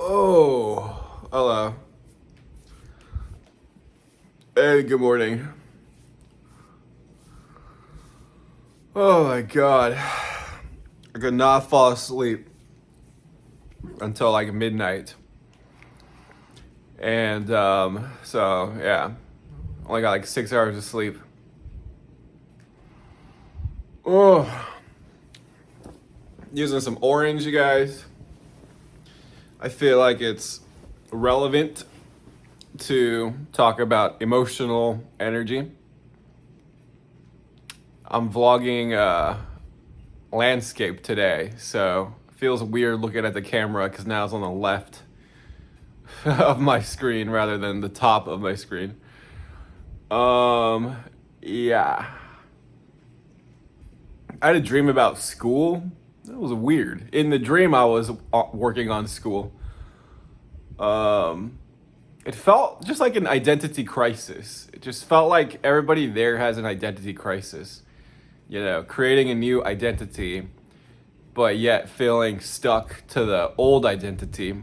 Oh, hello. Hey, good morning. Oh my god. I could not fall asleep until like midnight. And so yeah, only got like 6 hours of sleep. Oh, using some orange, you guys. I feel like it's relevant to talk about emotional energy. I'm vlogging landscape today, so it feels weird looking at the camera because now it's on the left of my screen rather than the top of my screen. Um, yeah. I had a dream about school. That was weird. In the dream, I was working on school. Um, it felt just like an identity crisis. It just felt like everybody there has an identity crisis. You know, creating a new identity, but yet feeling stuck to the old identity,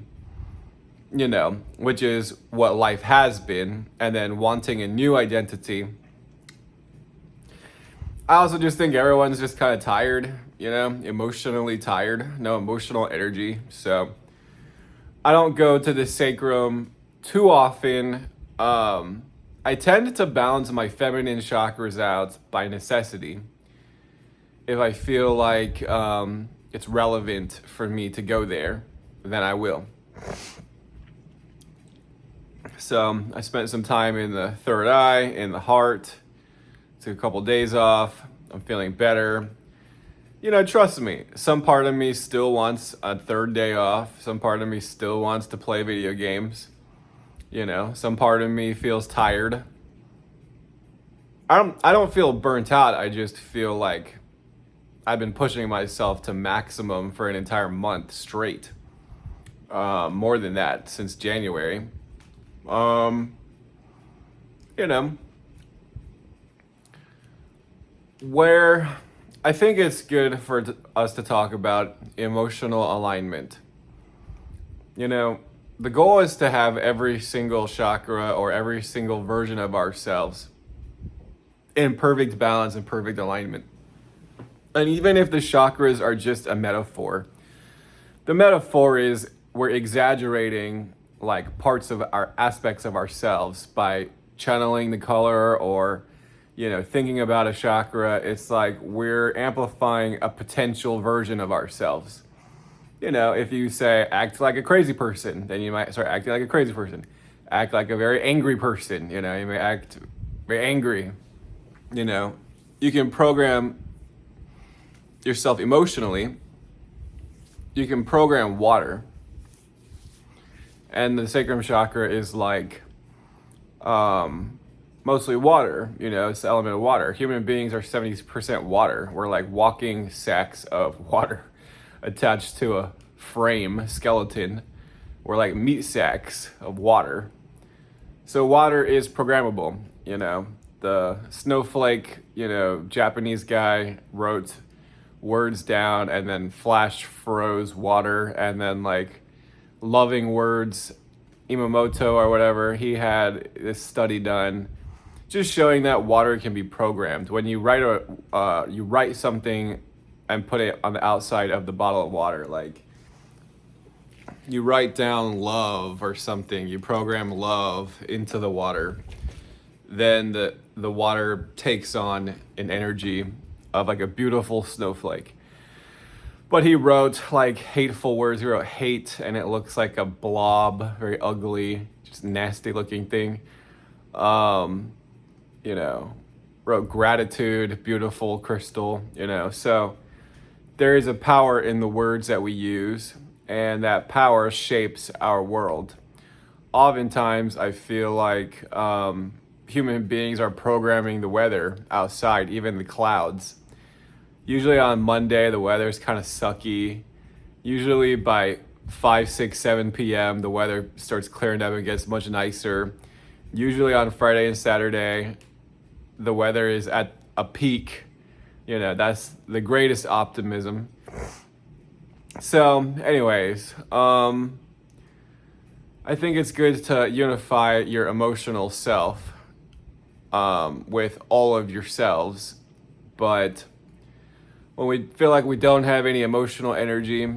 you know, which is what life has been, and then wanting a new identity. I also just think everyone's just kind of tired, you know, emotionally tired, no emotional energy. So I don't go to the sacrum too often. I tend to balance my feminine chakras out by necessity. If I feel like it's relevant for me to go there, then I will. So I spent some time in the third eye, in the heart, took a couple days off. I'm feeling better. You know, trust me, some part of me still wants a third day off. Some part of me still wants to play video games. You know, some part of me feels tired. I don't feel burnt out. I just feel like I've been pushing myself to maximum for an entire month straight. More than that since January. Um, you know, where I think it's good for us to talk about emotional alignment. You know, the goal is to have every single chakra or every single version of ourselves in perfect balance and perfect alignment. And even if the chakras are just a metaphor, the metaphor is we're exaggerating like parts of our aspects of ourselves by channeling the color or you know thinking about a chakra. It's like we're amplifying a potential version of ourselves. You know, if you say act like a crazy person, then you might start acting like a crazy person. Act like a very angry person, you know, you may act very angry. You know, you can program yourself emotionally. You can program water. And the sacrum chakra is like mostly water, you know, it's the element of water. Human beings are 70% water. We're like walking sacks of water attached to a frame, skeleton. We're like meat sacks of water. So water is programmable, you know. The snowflake, you know, Japanese guy wrote words down and then flash froze water and then like loving words, Imamoto or whatever, he had this study done just showing that water can be programmed. When you write something and put it on the outside of the bottle of water, like you write down love or something, you program love into the water, then the water takes on an energy of like a beautiful snowflake. But he wrote like hateful words. He wrote hate, and it looks like a blob, very ugly, just nasty looking thing. Um, you know, wrote gratitude, beautiful crystal, you know. So there is a power in the words that we use, and that power shapes our world. Oftentimes, I feel like human beings are programming the weather outside, even the clouds. Usually on Monday, the weather's kind of sucky. Usually by 5, 6, 7 p.m., the weather starts clearing up and gets much nicer. Usually on Friday and Saturday, the weather is at a peak. You know, that's the greatest optimism. So, anyways, I think it's good to unify your emotional self with all of yourselves. But when we feel like we don't have any emotional energy,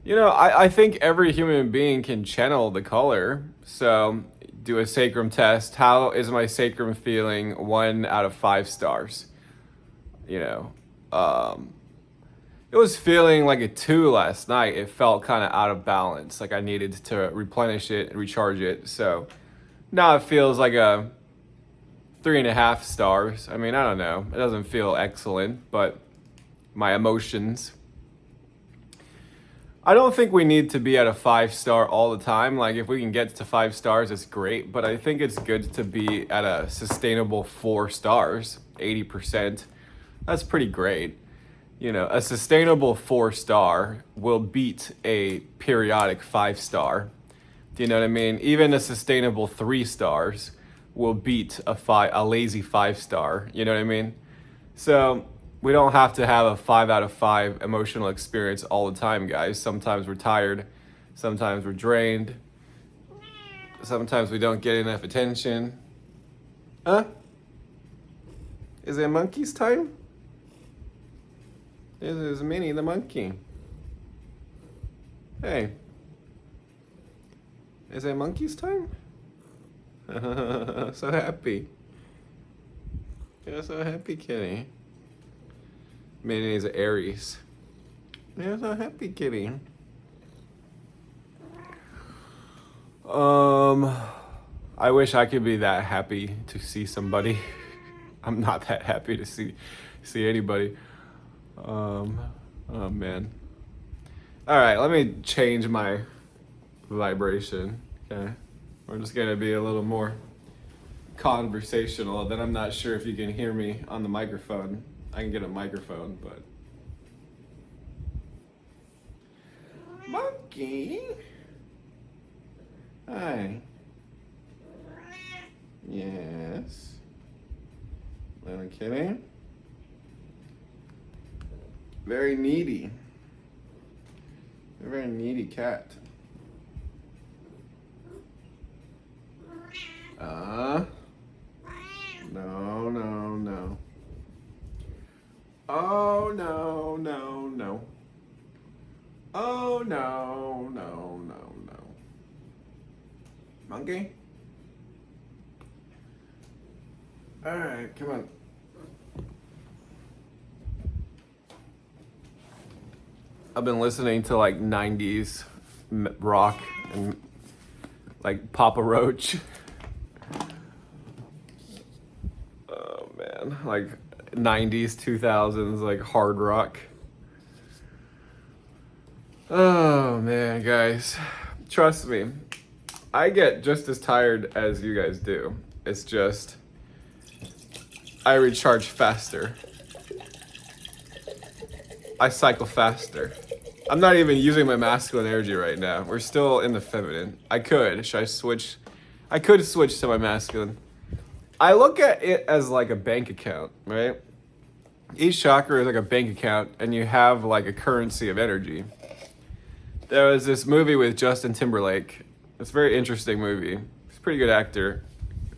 I think every human being can channel the color. So do a sacrum test. How is my sacrum feeling? 1 out of 5 stars. You know, um, it was feeling like a 2 last night. It felt kind of out of balance. Like I needed to replenish it and recharge it. So now it feels like a 3.5 stars. I mean, I don't know. It doesn't feel excellent, but my emotions. I don't think we need to be at a 5 star all the time. Like if we can get to 5 stars, it's great. But I think it's good to be at a sustainable 4 stars, 80%. That's pretty great. A sustainable 4 star will beat a periodic 5 star. Do you know what I mean? Even a sustainable 3 stars will beat a lazy 5 star. You know what I mean? So we don't have to have a 5 out of 5 emotional experience all the time, guys. Sometimes we're tired. Sometimes we're drained. Sometimes we don't get enough attention. Huh? Is it monkey's time? This is Minnie the monkey. Hey. Is it monkey's time? So happy. You're so happy, kitty. Minnie is Aries. You're so happy, kitty. I wish I could be that happy to see somebody. I'm not that happy to see anybody. Oh man. All right, let me change my vibration. Okay, we're just gonna be a little more conversational. Then I'm not sure if you can hear me on the microphone. I can get a microphone, but monkey. Hi. Yes. Little kitty. Very needy. A very needy cat. No, no, no. Oh, no, no, no. Oh, no, no, no, no. Monkey? All right, come on. I've been listening to like 90s rock and like Papa Roach. Oh man, like 90s, 2000s, like hard rock. Oh man, guys, trust me, I get just as tired as you guys do. It's just, I recharge faster. I cycle faster. I'm not even using my masculine energy right now. We're still in the feminine. Should I switch? I could switch to my masculine. I look at it as like a bank account, right? Each chakra is like a bank account, and you have like a currency of energy. There was this movie with Justin Timberlake. It's a very interesting movie. He's a pretty good actor,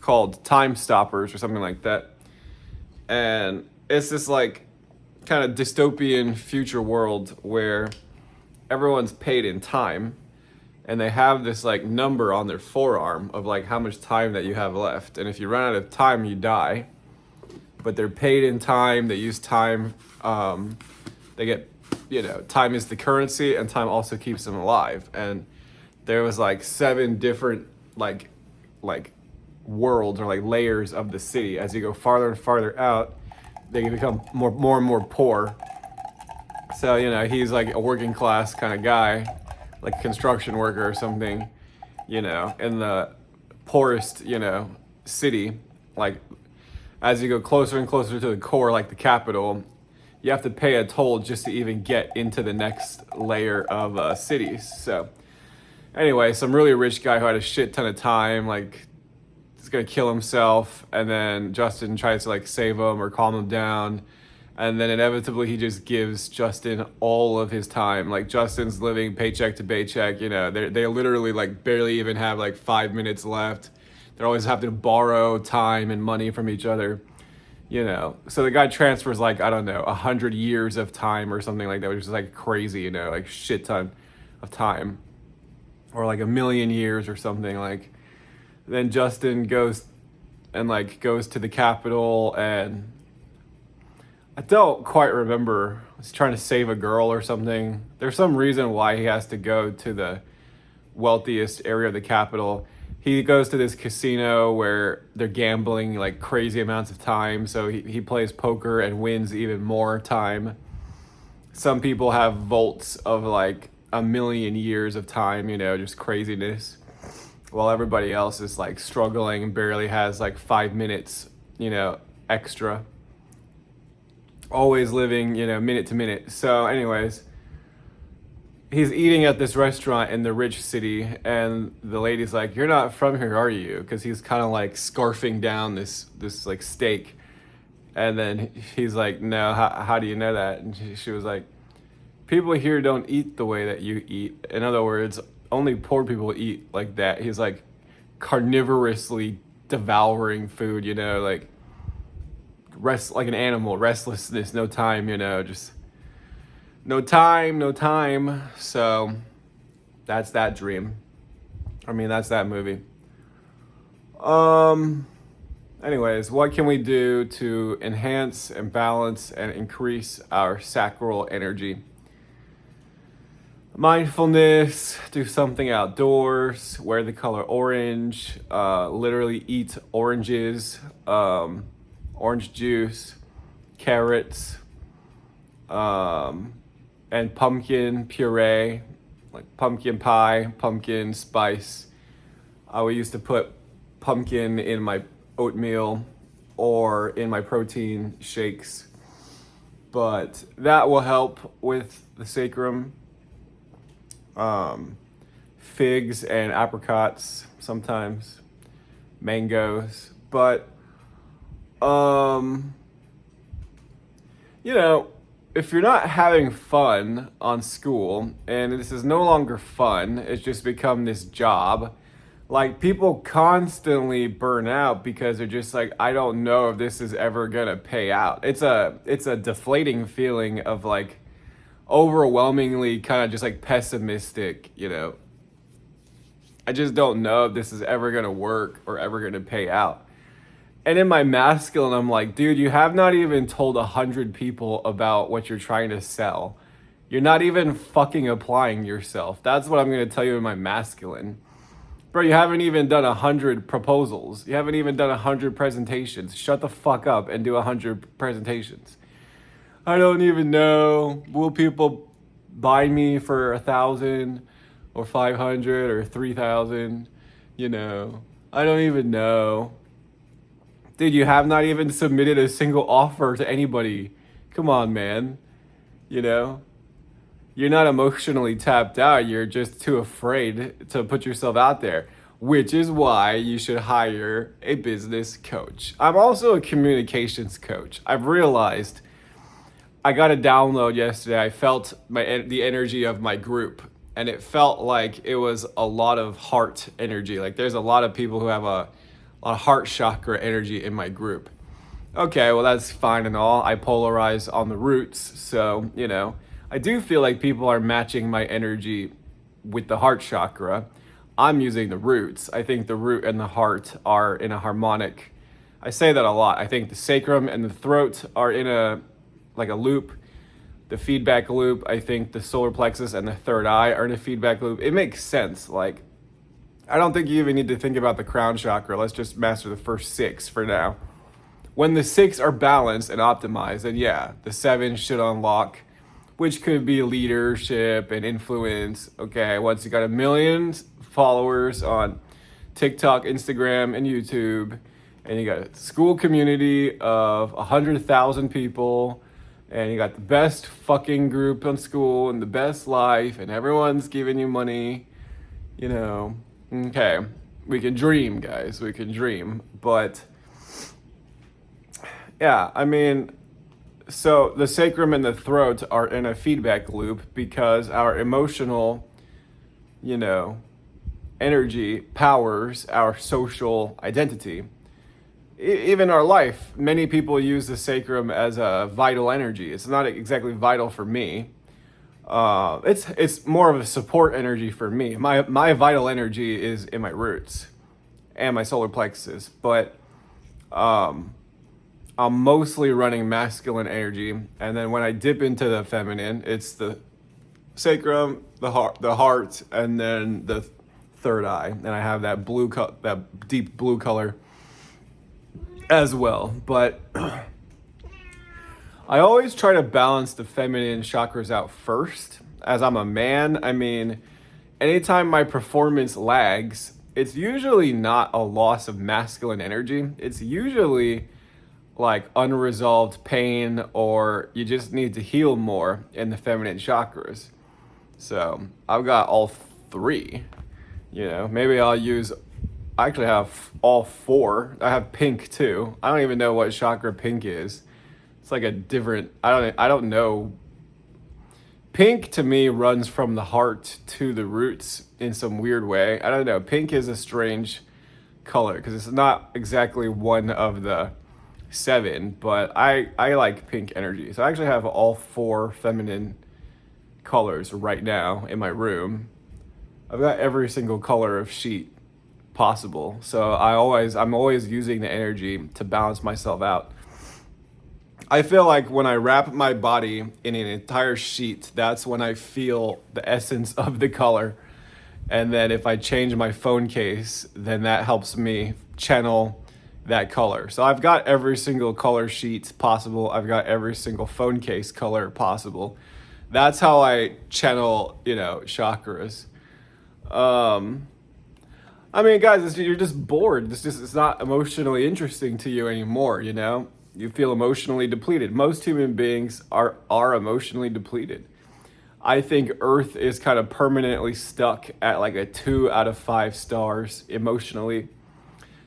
called Time Stoppers or something like that. And it's this like kind of dystopian future world where everyone's paid in time, and they have this like number on their forearm of like how much time that you have left. And if you run out of time, you die. But they're paid in time. They use time. They get, time is the currency, and time also keeps them alive. And there was like 7 different like worlds or like layers of the city. As you go farther and farther out, they become more and more poor. So, he's like a working class kind of guy, like a construction worker or something, in the poorest, city. Like, as you go closer and closer to the core, like the capital, you have to pay a toll just to even get into the next layer of cities. So, anyway, some really rich guy who had a shit ton of time, like, he's gonna kill himself, and then Justin tries to like save him or calm him down, and then inevitably he just gives Justin all of his time. Like Justin's living paycheck to paycheck. You know, they literally like barely even have like 5 minutes left. They're always having to borrow time and money from each other. You know, so the guy transfers like, I don't know, 100 years of time or something like that, which is like crazy. You know, like shit ton of time, or like 1,000,000 years or something. Like then Justin goes to the Capitol, and I don't quite remember. He's trying to save a girl or something. There's some reason why he has to go to the wealthiest area of the Capitol. He goes to this casino where they're gambling like crazy amounts of time. So he plays poker and wins even more time. Some people have vaults of like 1,000,000 years of time, you know, just craziness. While everybody else is like struggling and barely has like 5 minutes, you know, extra. Always living, you know, minute to minute. So anyways, he's eating at this restaurant in the rich city, and the lady's like, "You're not from here, are you?" Because he's kind of like scarfing down this like steak, and then he's like, "No, how do you know that?" And she was like, "People here don't eat the way that you eat. In other words, only poor people eat like that." He's like carnivorously devouring food, you know, like like an animal, restlessness, no time, you know, just no time, no time. So that's that dream. I mean, that's that movie. Anyways, what can we do to enhance and balance and increase our sacral energy? Mindfulness, do something outdoors, wear the color orange, literally eat oranges, orange juice, carrots, and pumpkin puree, like pumpkin pie, pumpkin spice. I would used to put pumpkin in my oatmeal or in my protein shakes, but that will help with the sacrum. Figs and apricots sometimes, mangoes, but you know, if you're not having fun on school and this is no longer fun, it's just become this job, like people constantly burn out because they're just like, I don't know if this is ever gonna pay out. It's a deflating feeling of like overwhelmingly kind of just like pessimistic, you know. I just don't know if this is ever gonna work or ever gonna pay out. And in my masculine, I'm like, dude, you have not even told 100 people about what you're trying to sell. You're not even fucking applying yourself. That's what I'm gonna tell you in my masculine. Bro, you haven't even done 100 proposals. You haven't even done 100 presentations. Shut the fuck up and do 100 presentations. I don't even know. Will people buy me for 1,000 or 500 or 3,000? You know, I don't even know. Dude, you have not even submitted a single offer to anybody. Come on, man. You know, you're not emotionally tapped out. You're just too afraid to put yourself out there, which is why you should hire a business coach. I'm also a communications coach. I've realized I got a download yesterday. I felt the energy of my group, and it felt like it was a lot of heart energy. Like there's a lot of people who have a lot of heart chakra energy in my group. Okay, well that's fine and all. I polarize on the roots, so you know, I do feel like people are matching my energy with the heart chakra. I'm using the roots. I think the root and the heart are in a harmonic. I say that a lot. I think the sacrum and the throat are in a loop, the feedback loop. I think the solar plexus and the third eye are in a feedback loop. It makes sense. Like, I don't think you even need to think about the crown chakra. Let's just master the first 6 for now. When the 6 are balanced and optimized, then yeah, the 7 should unlock, which could be leadership and influence. Okay, once you got 1 million followers on TikTok, Instagram, and YouTube, and you got a school community of 100,000 people, and you got the best fucking group in school and the best life, and everyone's giving you money, you know. Okay, we can dream, guys, we can dream. But yeah, I mean, So the sacrum and the throat are in a feedback loop because our emotional, you know, energy powers our social identity. Even our life, many people use the sacrum as a vital energy. It's not exactly vital for me. It's more of a support energy for me. My vital energy is in my roots and my solar plexus, but um, I'm mostly running masculine energy, and then when I dip into the feminine, it's the sacrum, the heart, and then the third eye, and I have that that deep blue color as well. But I always try to balance the feminine chakras out first. As I'm a man, I mean, anytime my performance lags, it's usually not a loss of masculine energy. It's usually like unresolved pain, or you just need to heal more in the feminine chakras. So I've got all three. Maybe I actually have all four. I have pink too. I don't even know what chakra pink is. It's like a different, I don't know. Pink to me runs from the heart to the roots in some weird way. I don't know. Pink is a strange color because it's not exactly one of the seven, but I like pink energy. So I actually have all four feminine colors right now in my room. I've got every single color of sheet possible. So I'm always using the energy to balance myself out. I feel like when I wrap my body in an entire sheet, that's when I feel the essence of the color. And then if I change my phone case, then that helps me channel that color. So I've got every single color sheet possible. I've got every single phone case color possible. That's how I channel, chakras. I mean, guys, you're just bored. It's not emotionally interesting to you anymore, You feel emotionally depleted. Most human beings are emotionally depleted. I think Earth is kind of permanently stuck at like a 2 out of 5 stars emotionally.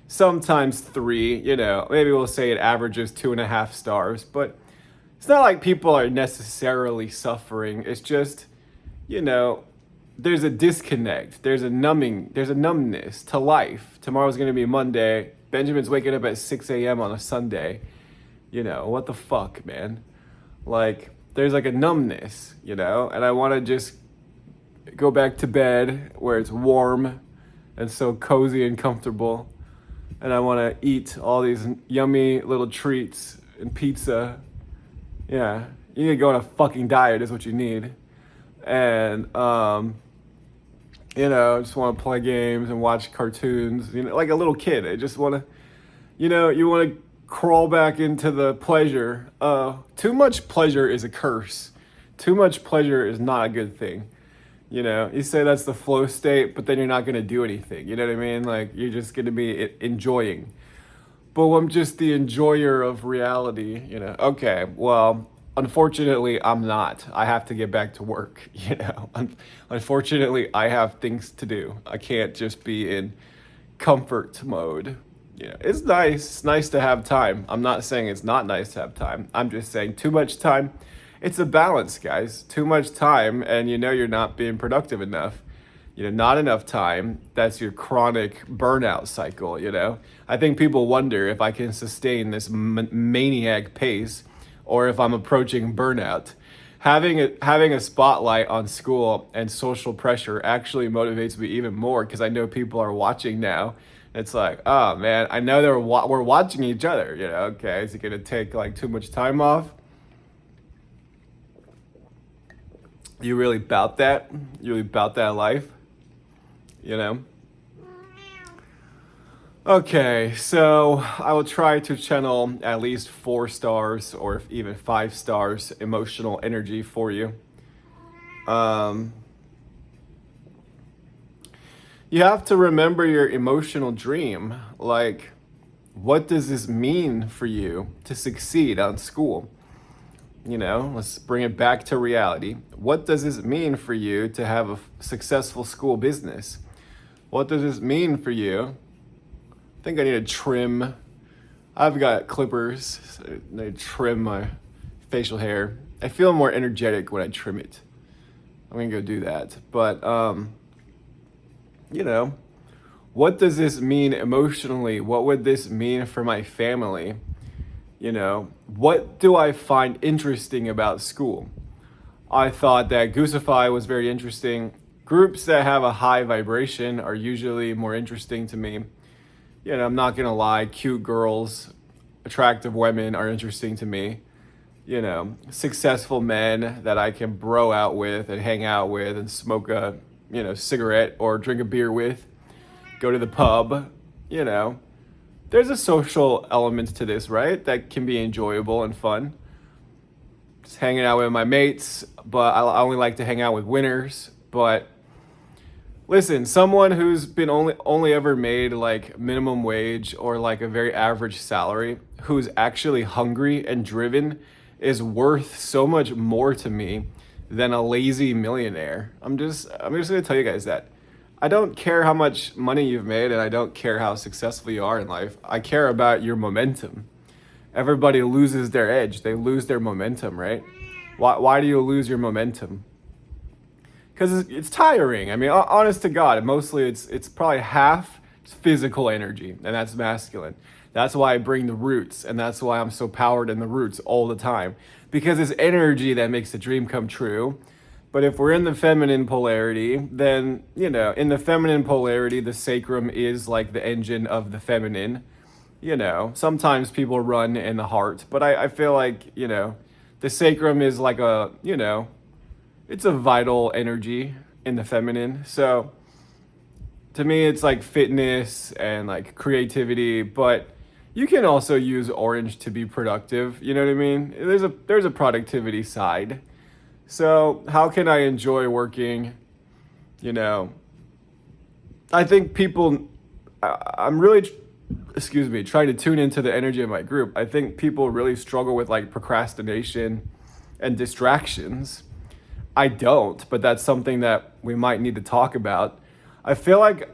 Sometimes 3, maybe we'll say it averages 2.5 stars, but it's not like people are necessarily suffering. It's just, there's a disconnect. There's a numbness to life. Tomorrow's going to be Monday. Benjamin's waking up at 6 a.m. on a Sunday. What the fuck, man? Like, there's like a numbness, and I want to just go back to bed where it's warm and so cozy and comfortable. And I want to eat all these yummy little treats and pizza. Yeah, you need to go on a fucking diet is what you need. And, just want to play games and watch cartoons, like a little kid. I just want to, you want to crawl back into the pleasure. Too much pleasure is a curse. Too much pleasure is not a good thing. You say that's the flow state, but then you're not going to do anything. You know what I mean? Like, you're just going to be enjoying. But I'm just the enjoyer of reality, Okay, well, unfortunately, I'm not. I have to get back to work, Unfortunately, I have things to do. I can't just be in comfort mode. It's nice. It's nice to have time. I'm not saying it's not nice to have time. I'm just saying too much time. It's a balance, guys. Too much time, and you're not being productive enough. Not enough time. That's your chronic burnout cycle, I think people wonder if I can sustain this maniac pace or if I'm approaching burnout. Having a spotlight on school and social pressure actually motivates me even more because I know people are watching now. It's like, oh man, I know we're watching each other, Okay, is it gonna take like too much time off? You really bout that? You really bout that life? Okay, so I will try to channel at least 4 stars or even 5 stars emotional energy for you. You have to remember your emotional dream. Like, what does this mean for you to succeed on school? Let's bring it back to reality. What does this mean for you to have a successful school business? What does this mean for you? I think I need to trim. I've got clippers. So I need to trim my facial hair. I feel more energetic when I trim it. I'm gonna go do that. But you know, what does this mean emotionally? What would this mean for my family? You know, what do I find interesting about school? I thought that Goosify was very interesting. Groups that have a high vibration are usually more interesting to me. You know, I'm not gonna lie, cute girls, attractive women are interesting to me. You know, successful men that I can bro out with and hang out with and smoke a, cigarette or drink a beer with, go to the pub, you know. There's a social element to this, right? That can be enjoyable and fun. Just hanging out with my mates, but I only like to hang out with winners. But listen, someone who's been only ever made like minimum wage or like a very average salary, who's actually hungry and driven, is worth so much more to me than a lazy millionaire. I'm just gonna tell you guys that. I don't care how much money you've made, and I don't care how successful you are in life. I care about your momentum. Everybody loses their edge. They lose their momentum, right? Why do you lose your momentum? Because it's tiring. I mean, honest to God, mostly it's probably half physical energy, and that's masculine. That's why I bring the roots, and that's why I'm so powered in the roots all the time. Because it's energy that makes the dream come true. But if we're in the feminine polarity, then, in the feminine polarity, the sacrum is like the engine of the feminine. Sometimes people run in the heart, but I feel like, the sacrum is like it's a vital energy in the feminine. So to me, it's like fitness and like creativity, but you can also use orange to be productive. You know what I mean? There's a productivity side. So how can I enjoy working? I think people, I'm really, trying to tune into the energy of my group. I think people really struggle with like procrastination and distractions. I don't, but that's something that we might need to talk about. I feel like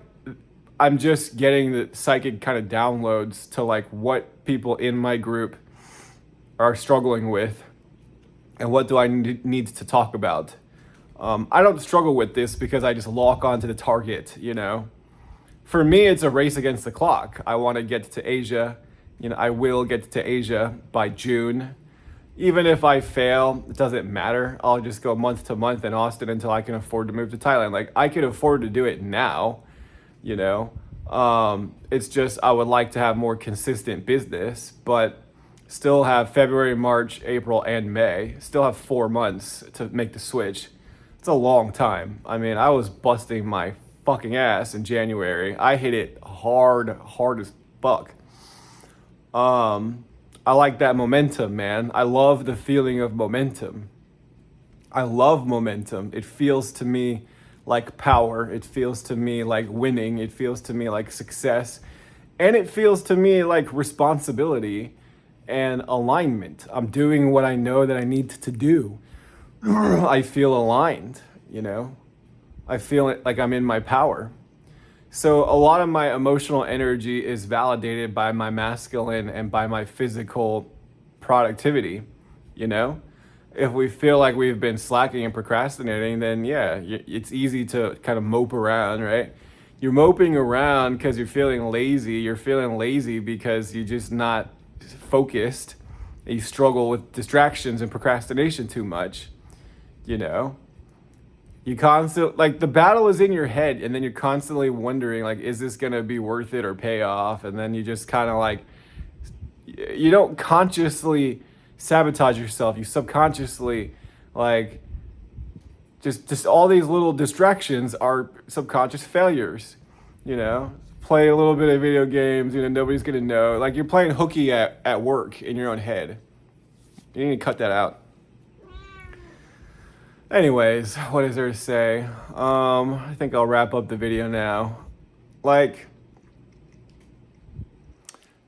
I'm just getting the psychic kind of downloads to like what people in my group are struggling with and what do I need to talk about. I don't struggle with this because I just lock onto the target, For me, it's a race against the clock. I want to get to Asia. I will get to Asia by June. Even if I fail, it doesn't matter. I'll just go month to month in Austin until I can afford to move to Thailand. Like, I can afford to do it now, It's just I would like to have more consistent business, but still have February, March, April, and May. Still have 4 months to make the switch. It's a long time. I mean, I was busting my fucking ass in January. I hit it hard as fuck. I like that momentum, man. I love the feeling of momentum. I love momentum. It feels to me like power. It feels to me like winning. It feels to me like success. And it feels to me like responsibility and alignment. I'm doing what I know that I need to do. I feel aligned, I feel it like I'm in my power. So a lot of my emotional energy is validated by my masculine and by my physical productivity, If we feel like we've been slacking and procrastinating, then yeah, it's easy to kind of mope around, right? You're moping around because you're feeling lazy. You're feeling lazy because you're just not focused. You struggle with distractions and procrastination too much, You constantly, like, the battle is in your head, and then you're constantly wondering, like, is this going to be worth it or pay off? And then you just kind of like, you don't consciously sabotage yourself. You subconsciously, like, just all these little distractions are subconscious failures, Play a little bit of video games, nobody's going to know. Like, you're playing hooky at work in your own head. You need to cut that out. Anyways, what is there to say? I think I'll wrap up the video now. Like,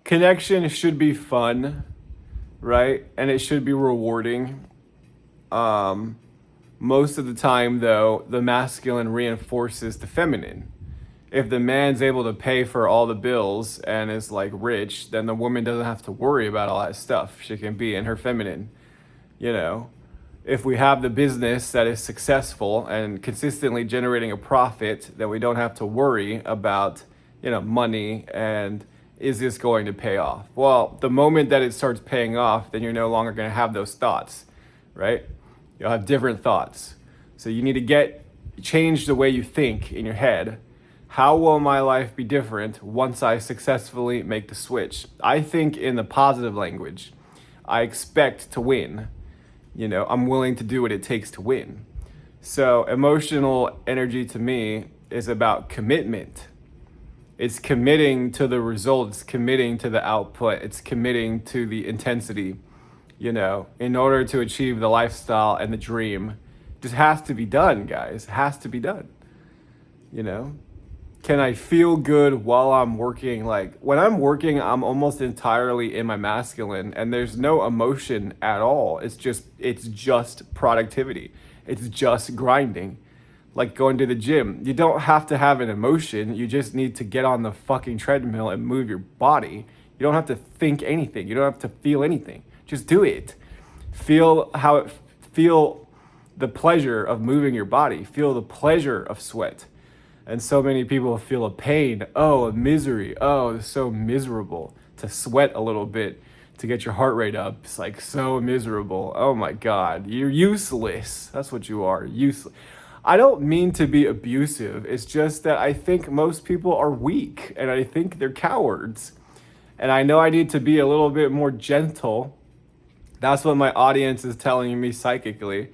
connection should be fun, right? And it should be rewarding. Most of the time, though, the masculine reinforces the feminine. If the man's able to pay for all the bills and is like rich, then the woman doesn't have to worry about all that stuff. She can be in her feminine. You know, if we have the business that is successful and consistently generating a profit, then we don't have to worry about, money and is this going to pay off? Well, the moment that it starts paying off, then you're no longer going to have those thoughts, right? You'll have different thoughts. So you need to change the way you think in your head. How will my life be different once I successfully make the switch? I think in the positive language. I expect to win. I'm willing to do what it takes to win. So emotional energy to me is about commitment. It's committing to the results, committing to the output, it's committing to the intensity, in order to achieve the lifestyle and the dream. It just has to be done, guys. It has to be done. Can I feel good while I'm working? Like when I'm working, I'm almost entirely in my masculine and there's no emotion at all. It's just productivity. It's just grinding. Like going to the gym. You don't have to have an emotion. You just need to get on the fucking treadmill and move your body. You don't have to think anything. You don't have to feel anything. Just do it. Feel the pleasure of moving your body. Feel the pleasure of sweat. And so many people feel a pain, a misery, it's so miserable to sweat a little bit to get your heart rate up. It's like so miserable. Oh my God, you're useless. That's what you are, useless. I don't mean to be abusive. It's just that I think most people are weak and I think they're cowards. And I know I need to be a little bit more gentle. That's what my audience is telling me psychically.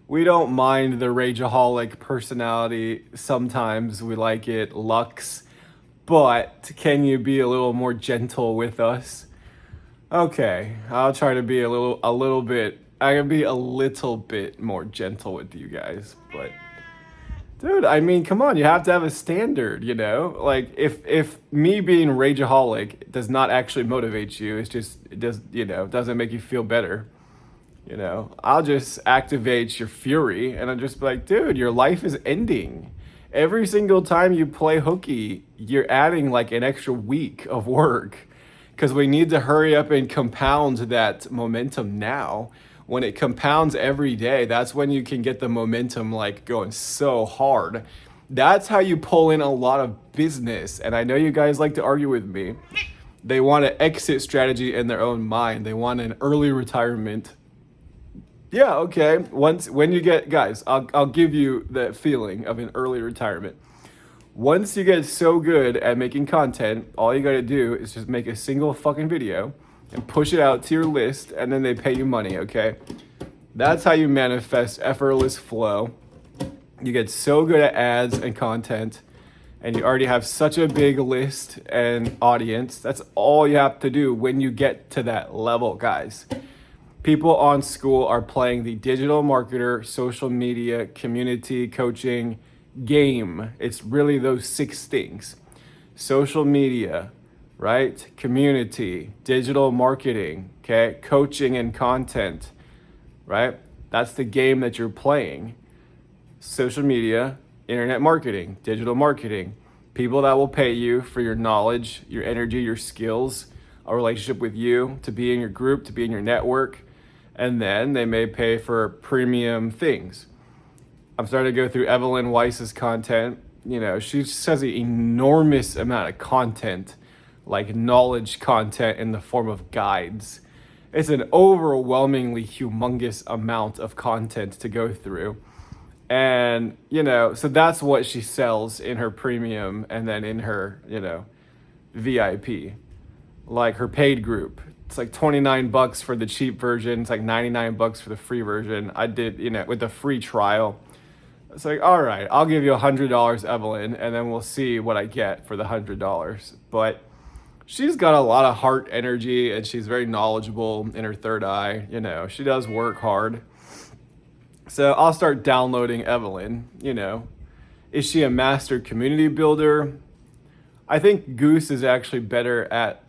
We don't mind the rageaholic personality. Sometimes we like it, Lux. But can you be a little more gentle with us? Okay, I'll try to be I can be a little bit more gentle with you guys. But dude, I mean, come on, you have to have a standard, Like if me being rageaholic does not actually motivate you, it doesn't make you feel better. I'll just activate your fury and I'll just be like, dude, your life is ending. Every single time you play hooky, you're adding like an extra week of work because we need to hurry up and compound that momentum now. When it compounds every day, that's when you can get the momentum like going so hard. That's how you pull in a lot of business. And I know you guys like to argue with me. They want an exit strategy in their own mind. They want an early retirement. Yeah, okay. When you get, guys, I'll give you the feeling of an early retirement. Once you get so good at making content, all you gotta do is just make a single fucking video and push it out to your list, and then they pay you money, okay? That's how you manifest effortless flow. You get so good at ads and content, and you already have such a big list and audience. That's all you have to do when you get to that level, guys. People on school are playing the digital marketer, social media, community coaching game. It's really those 6 things. Social media, right? Community, digital marketing, okay? Coaching and content, right? That's the game that you're playing. Social media, internet marketing, digital marketing. People that will pay you for your knowledge, your energy, your skills, a relationship with you, to be in your group, to be in your network. And then they may pay for premium things. I'm starting to go through Evelyn Weiss's content. She has an enormous amount of content, like knowledge content in the form of guides. It's an overwhelmingly humongous amount of content to go through. And, so that's what she sells in her premium and then in her, VIP, like her paid group. It's like $29 for the cheap version. It's like $99 for the free version. I did, with the free trial. It's like, all right, I'll give you $100, Evelyn, and then we'll see what I get for the $100. But she's got a lot of heart energy and she's very knowledgeable in her third eye. She does work hard. So I'll start downloading Evelyn. Is she a master community builder? I think Goose is actually better at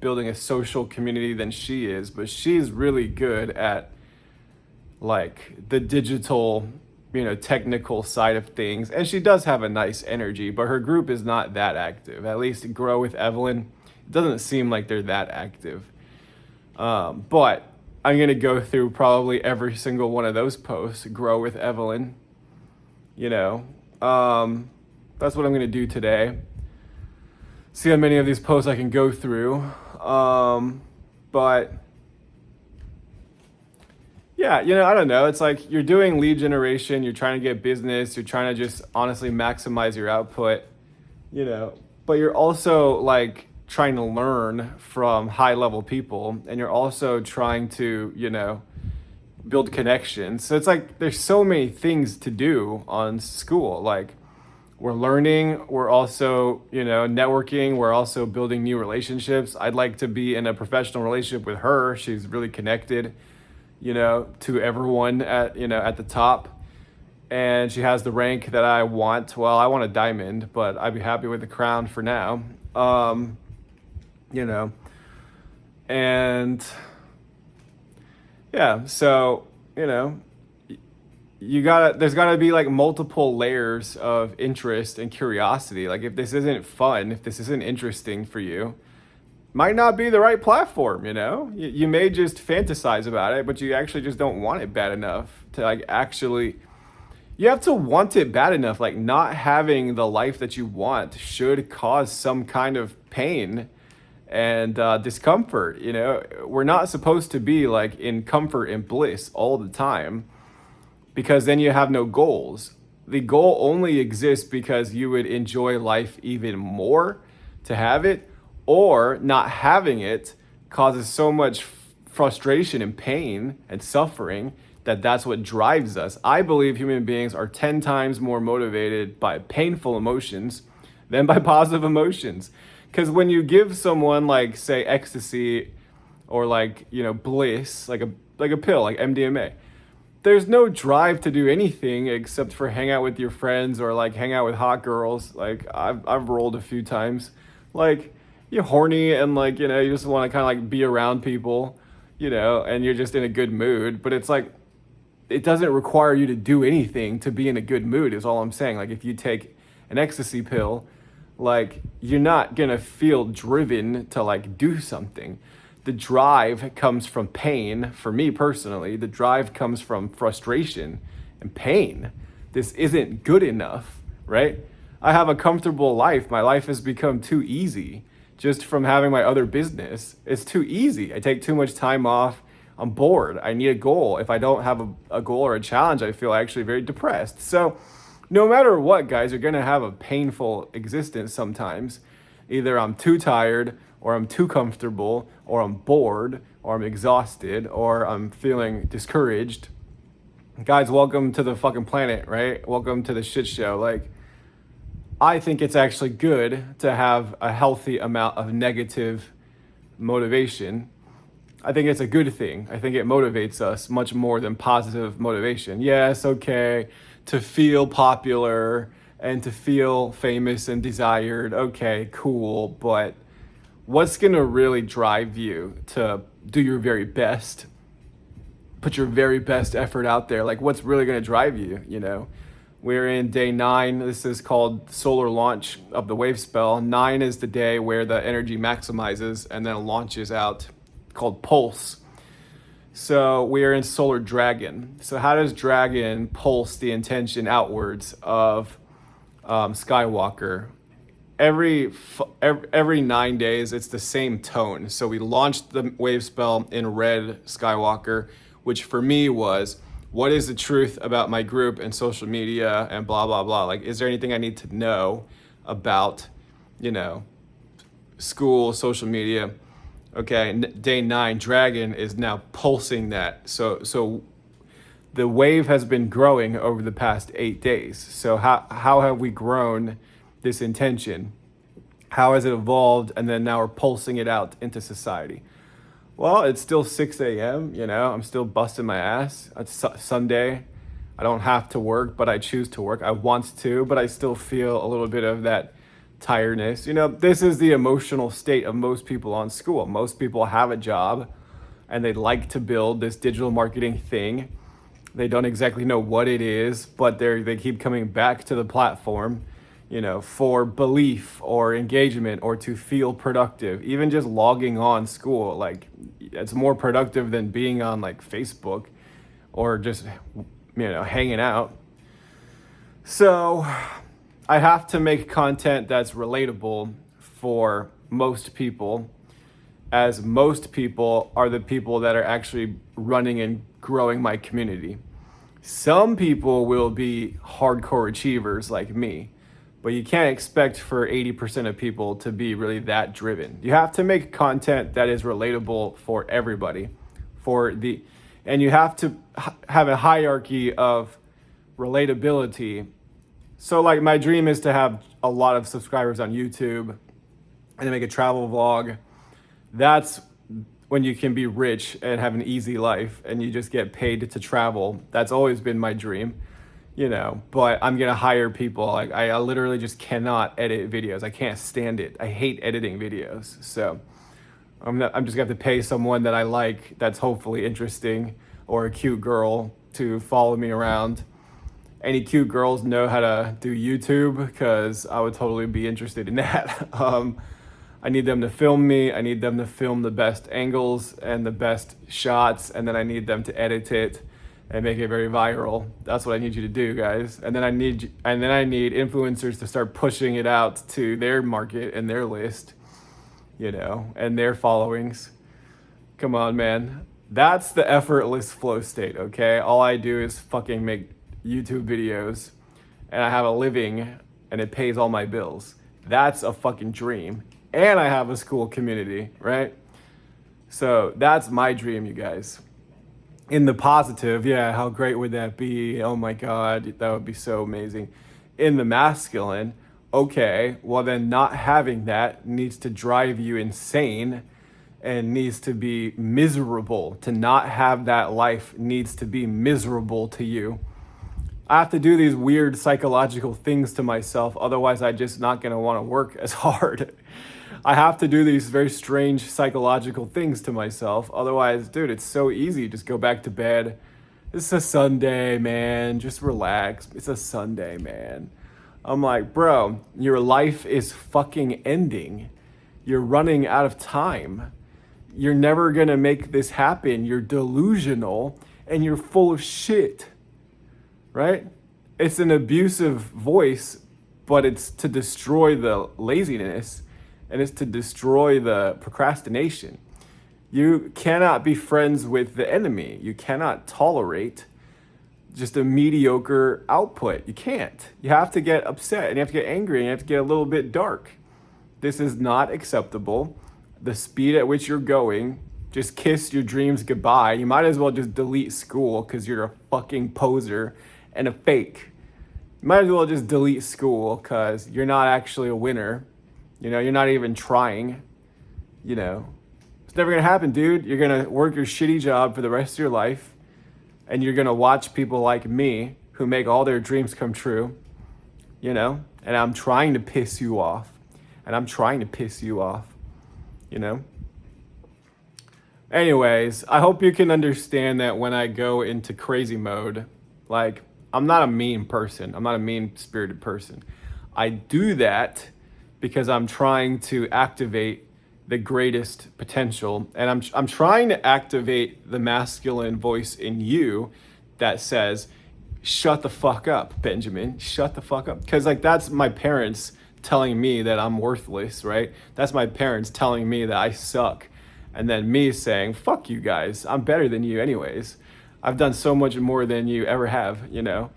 building a social community than she is, but she's really good at like the digital, technical side of things. And she does have a nice energy, but her group is not that active. At least Grow with Evelyn, it doesn't seem like they're that active. But I'm going to go through probably every single one of those posts, grow with Evelyn, you know. That's what I'm going to do today. See how many of these posts I can go through. But yeah, I don't know. It's like you're doing lead generation, you're trying to get business, you're trying to just honestly maximize your output, but you're also like trying to learn from high level people, and you're also trying to, build connections. So it's like there's so many things to do on school. Like we're learning, we're also, networking, we're also building new relationships. I'd like to be in a professional relationship with her. She's really connected, to everyone at the top. And she has the rank that I want. Well, I want a diamond, but I'd be happy with the crown for now. And yeah, so, there's gotta be like multiple layers of interest and curiosity. Like if this isn't fun, if this isn't interesting for you, might not be the right platform, You may just fantasize about it, but you actually just don't want it bad enough to like actually, you have to want it bad enough. Like not having the life that you want should cause some kind of pain and discomfort, We're not supposed to be like in comfort and bliss all the time, because then you have no goals. The goal only exists because you would enjoy life even more to have it, or not having it causes so much frustration and pain and suffering that's what drives us. I believe human beings are 10 times more motivated by painful emotions than by positive emotions. Because when you give someone like, say, ecstasy or like, bliss, like a pill, like MDMA, there's no drive to do anything except for hang out with your friends or like hang out with hot girls. Like I've rolled a few times. Like you're horny and like, you just want to kind of like be around people, and you're just in a good mood. But it's like, it doesn't require you to do anything to be in a good mood is all I'm saying. Like if you take an ecstasy pill, like you're not gonna feel driven to like do something. The drive comes from pain. For me personally, the drive comes from frustration and pain. This isn't good enough, right? I have a comfortable life. My life has become too easy just from having my other business. It's too easy. I take too much time off. I'm bored. I need a goal. If I don't have a goal or a challenge, I feel actually very depressed. So no matter what, guys, you're going to have a painful existence sometimes. Either I'm too tired, or I'm too comfortable, or I'm bored, or I'm exhausted, or I'm feeling discouraged. Guys, welcome to the fucking planet, right? Welcome to the shit show. Like, I think it's actually good to have a healthy amount of negative motivation. I think it's a good thing. I think it motivates us much more than positive motivation. Yes, okay, to feel popular and to feel famous and desired. Okay, cool. But what's going to really drive you to do your very best? Put your very best effort out there. Like what's really going to drive you, We're in day 9. This is called solar launch of the wave spell. 9 is the day where the energy maximizes and then launches out, called pulse. So we are in solar dragon. So how does dragon pulse the intention outwards of Skywalker? Every 9 days, it's the same tone. So we launched the wave spell in red Skywalker, which for me was, what is the truth about my group and social media and blah, blah, blah. Like, is there anything I need to know about, school, social media? Okay, day 9, dragon is now pulsing that. So the wave has been growing over the past 8 days. So how have we grown this intention? How has it evolved? And then now we're pulsing it out into society. Well, it's still 6 a.m., I'm still busting my ass. It's Sunday. I don't have to work, but I choose to work. I want to, but I still feel a little bit of that tiredness. This is the emotional state of most people on school. Most people have a job and they'd like to build this digital marketing thing. They don't exactly know what it is, but they keep coming back to the platform. for belief or engagement or to feel productive. Even just logging on school, like it's more productive than being on like Facebook or just, hanging out. So I have to make content that's relatable for most people, as most people are the people that are actually running and growing my community. Some people will be hardcore achievers like me, but you can't expect for 80% of people to be really that driven. You have to make content that is relatable for everybody, and you have to have a hierarchy of relatability. So like my dream is to have a lot of subscribers on YouTube and then make a travel vlog. That's when you can be rich and have an easy life and you just get paid to travel. That's always been my dream, but I'm gonna hire people. Like I literally just cannot edit videos. I can't stand it. I hate editing videos. So I'm just gonna have to pay someone that I like, that's hopefully interesting, or a cute girl to follow me around. Any cute girls know how to do YouTube, because I would totally be interested in that. I need them to film me. I need them to film the best angles and the best shots, and then I need them to edit it and make it very viral. That's what I need you to do, guys. And then I need influencers to start pushing it out to their market and their list, and their followings. Come on, man. That's the effortless flow state, okay? All I do is fucking make YouTube videos and I have a living and it pays all my bills. That's a fucking dream. And I have a school community, right? So that's my dream, you guys. In the positive, yeah, how great would that be? Oh my God, that would be so amazing. In the masculine, okay, well then not having that needs to drive you insane and needs to be miserable. To not have that life needs to be miserable to you. I have to do these weird psychological things to myself, otherwise I'm just not gonna wanna work as hard. I have to do these very strange psychological things to myself, otherwise, dude, it's so easy. Just go back to bed. It's a Sunday, man, just relax. It's a Sunday, man. I'm like, bro, your life is fucking ending. You're running out of time. You're never gonna make this happen. You're delusional and you're full of shit. Right? It's an abusive voice, but it's to destroy the laziness and it's to destroy the procrastination. You cannot be friends with the enemy. You cannot tolerate just a mediocre output. You can't. You have to get upset and you have to get angry and you have to get a little bit dark. This is not acceptable. The speed at which you're going, just kiss your dreams goodbye. You might as well just delete school because you're a fucking poser and a fake. You might as well just delete school because you're not actually a winner. You're not even trying. It's never gonna happen, dude. You're gonna work your shitty job for the rest of your life and you're gonna watch people like me who make all their dreams come true, and I'm trying to piss you off. Anyways, I hope you can understand that when I go into crazy mode, like, I'm not a mean person. I'm not a mean-spirited person. I do that because I'm trying to activate the greatest potential. And I'm trying to activate the masculine voice in you that says, shut the fuck up, Benjamin. Shut the fuck up. Because, that's my parents telling me that I'm worthless, right? That's my parents telling me that I suck. And then me saying, fuck you guys. I'm better than you anyways. I've done so much more than you ever have, you don't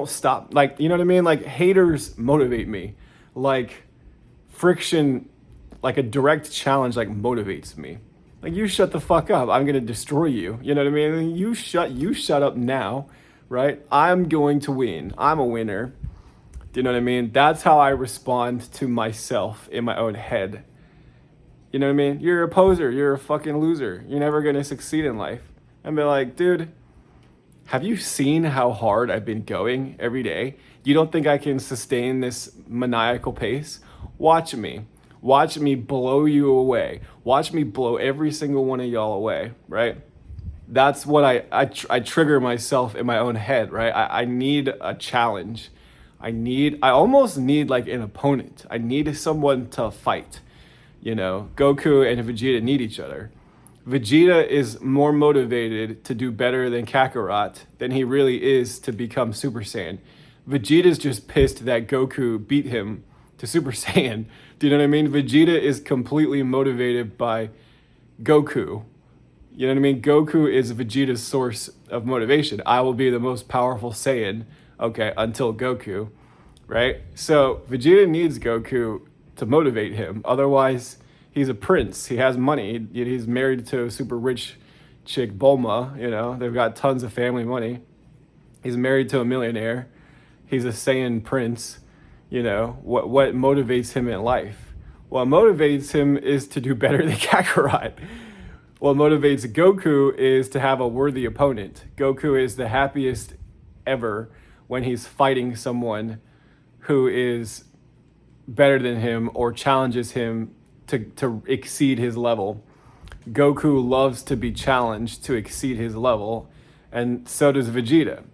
stop. You know what I mean? Haters motivate me. Friction, a direct challenge, motivates me. You shut the fuck up. I'm going to destroy you. You know what I mean? You shut up now, right? I'm going to win. I'm a winner. Do you know what I mean? That's how I respond to myself in my own head. You know what I mean? You're a poser. You're a fucking loser. You're never going to succeed in life. And be like, dude, have you seen how hard I've been going every day? You don't think I can sustain this maniacal pace? Watch me. Watch me blow you away. Watch me blow every single one of y'all away, right? That's what I trigger myself in my own head, right? I need a challenge. I almost need like an opponent. I need someone to fight. You know, Goku and Vegeta need each other. Vegeta is more motivated to do better than Kakarot than he really is to become Super Saiyan. Vegeta's just pissed that Goku beat him to Super Saiyan. Do you know what I mean? Vegeta is completely motivated by Goku. You know what I mean? Goku is Vegeta's source of motivation. I will be the most powerful Saiyan, okay, until Goku, right? So Vegeta needs Goku to motivate him. Otherwise, he's a prince. He has money. He's married to a super rich chick, Bulma. You know, they've got tons of family money. He's married to a millionaire. He's a Saiyan prince. You know, what motivates him in life? What motivates him is to do better than Kakarot. What motivates Goku is to have a worthy opponent. Goku is the happiest ever when he's fighting someone who is better than him or challenges him to exceed his level. Goku loves to be challenged to exceed his level, and so does Vegeta.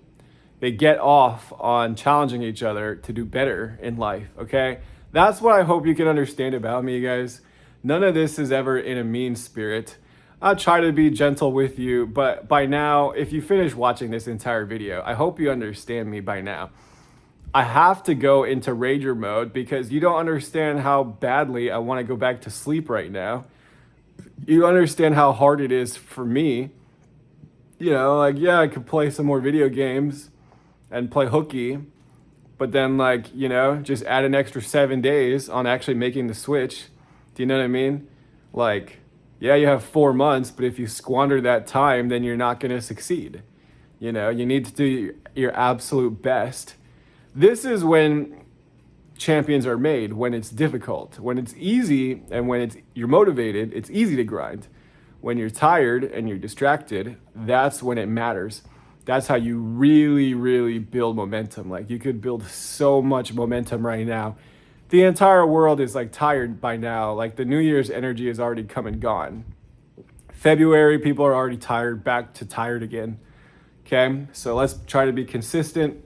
They get off on challenging each other to do better in life, okay? That's what I hope you can understand about me, guys. None of this is ever in a mean spirit. I'll try to be gentle with you, but by now, if you finish watching this entire video, I hope you understand me by now. I have to go into rager mode because you don't understand how badly I want to go back to sleep right now. You understand how hard it is for me. You know, like, yeah, I could play some more video games and play hooky, but then, like, you know, just add an extra 7 days on actually making the switch. Do you know what I mean? Like, yeah, you have 4 months, but if you squander that time, then you're not going to succeed. You know, you need to do your absolute best. This is when champions are made, when it's difficult. When it's easy and when you're motivated, it's easy to grind. When you're tired and you're distracted, that's when it matters. That's how you really, really build momentum. Like, you could build so much momentum right now. The entire world is like tired by now. Like, the New Year's energy is already come and gone. February, people are already tired, back to tired again. Okay, so let's try to be consistent.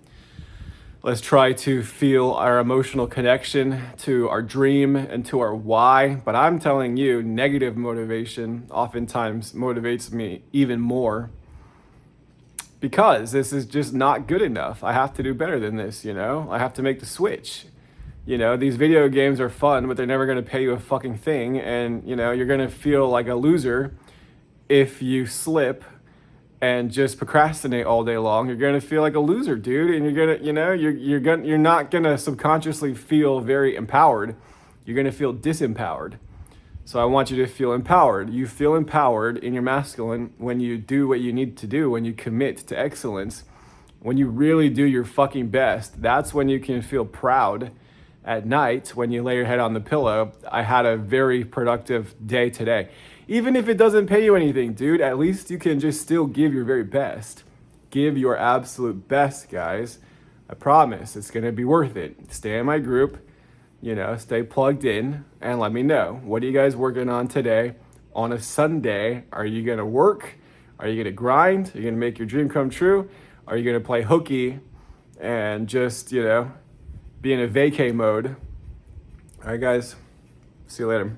Let's try to feel our emotional connection to our dream and to our why. But I'm telling you, negative motivation oftentimes motivates me even more, because this is just not good enough. I have to do better than this, you know? I have to make the switch. You know, these video games are fun, but they're never gonna pay you a fucking thing. And, you know, you're gonna feel like a loser if you slip and just procrastinate all day long. You're gonna feel like a loser, dude. And you're gonna, you know, you're not gonna subconsciously feel very empowered. You're gonna feel disempowered. So I want you to feel empowered. You feel empowered in your masculine when you do what you need to do, when you commit to excellence, when you really do your fucking best. That's when you can feel proud at night when you lay your head on the pillow. I had a very productive day today. Even if it doesn't pay you anything, dude, at least you can just still give your very best. Give your absolute best, guys. I promise it's gonna be worth it. Stay in my group. You know, stay plugged in and let me know. What are you guys working on today on a Sunday? Are you gonna work? Are you gonna grind? Are you gonna make your dream come true? Are you gonna play hooky and just, you know, be in a vacay mode? All right, guys, see you later.